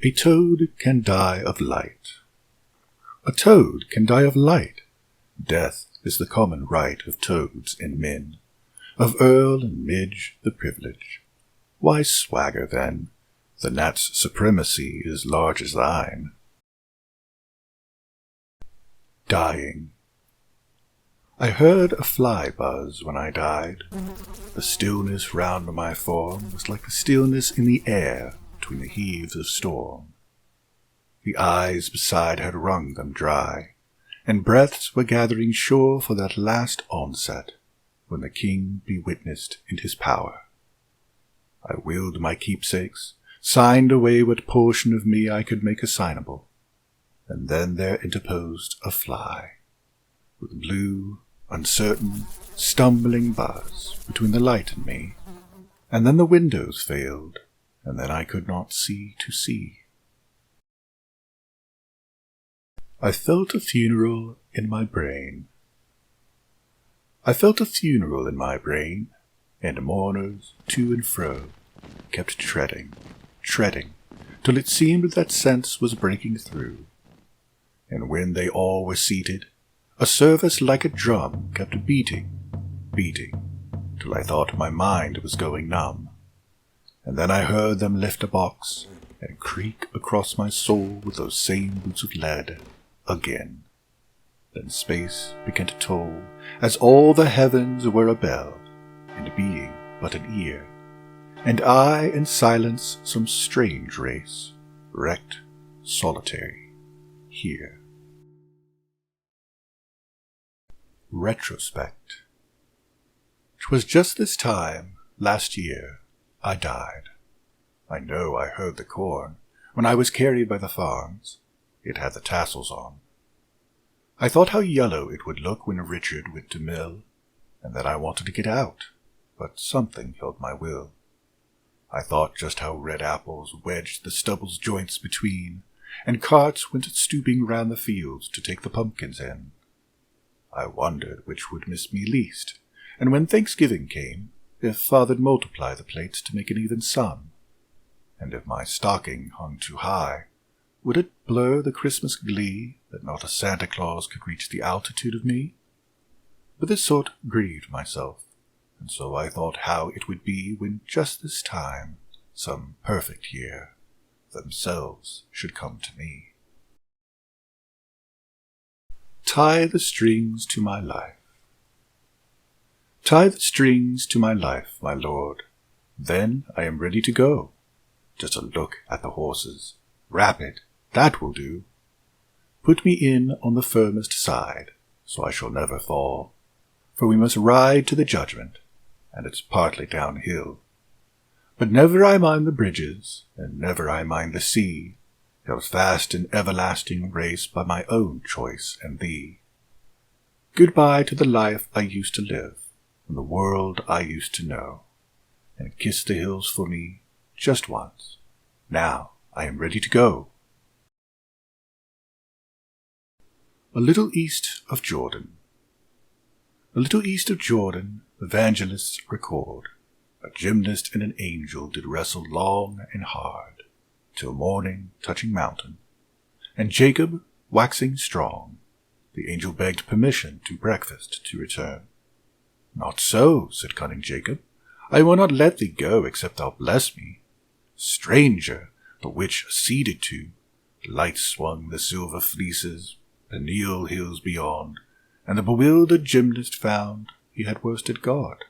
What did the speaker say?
A toad can die of light. A toad can die of light. Death is the common right of toads and men, of earl and midge the privilege. Why swagger then? The gnat's supremacy is large as thine. Dying. I heard a fly buzz when I died. The stillness round my form was like the stillness in the air between the heaves of storm. The eyes beside had wrung them dry, and breaths were gathering sure for that last onset, when the king be witnessed in his power. I willed my keepsakes, signed away what portion of me I could make assignable, and then there interposed a fly, with blue, uncertain, stumbling buzz between the light and me, and then the windows failed, and then I could not see to see. I felt a funeral in my brain. I felt a funeral in my brain, and mourners to and fro kept treading, till it seemed that sense was breaking through. And when they all were seated, a service like a drum kept beating, till I thought my mind was going numb. And then I heard them lift a box and creak across my soul with those same boots of lead again. Then space began to toll, as all the heavens were a bell, and being but an ear, and I in silence some strange race, wrecked, solitary, here. Retrospect. 'Twas just this time, last year, I died. I know I heard the corn, when I was carried by the farms. It had the tassels on. I thought how yellow it would look when Richard went to mill, and that I wanted to get out, but something held my will. I thought just how red apples wedged the stubble's joints between, and carts went stooping round the fields to take the pumpkins in. I wondered which would miss me least, and when Thanksgiving came, if father'd multiply the plates to make an even sum, and if my stocking hung too high, would it blur the Christmas glee that not a Santa Claus could reach the altitude of me? But this sort grieved myself, and so I thought how it would be when just this time, some perfect year, themselves should come to me. Tie the strings to my life. Tie the strings to my life, my lord. Then I am ready to go. Just a look at the horses. Rapid, that will do. Put me in on the firmest side, so I shall never fall. For we must ride to the judgment, and it's partly downhill. But never I mind the bridges, and never I mind the sea, held fast in everlasting race by my own choice and thee. Goodbye to the life I used to live, and the world I used to know, and kiss the hills for me just once. Now I am ready to go. A little east of Jordan. A little east of Jordan, evangelists record, a gymnast and an angel did wrestle long and hard, till morning touching mountain. And Jacob, waxing strong, the angel begged permission to breakfast to return. Not so, said cunning Jacob, I will not let thee go except thou bless me. Stranger, the witch acceded to, light swung the silver fleeces, Peniel hills beyond, and the bewildered gymnast found he had worsted God.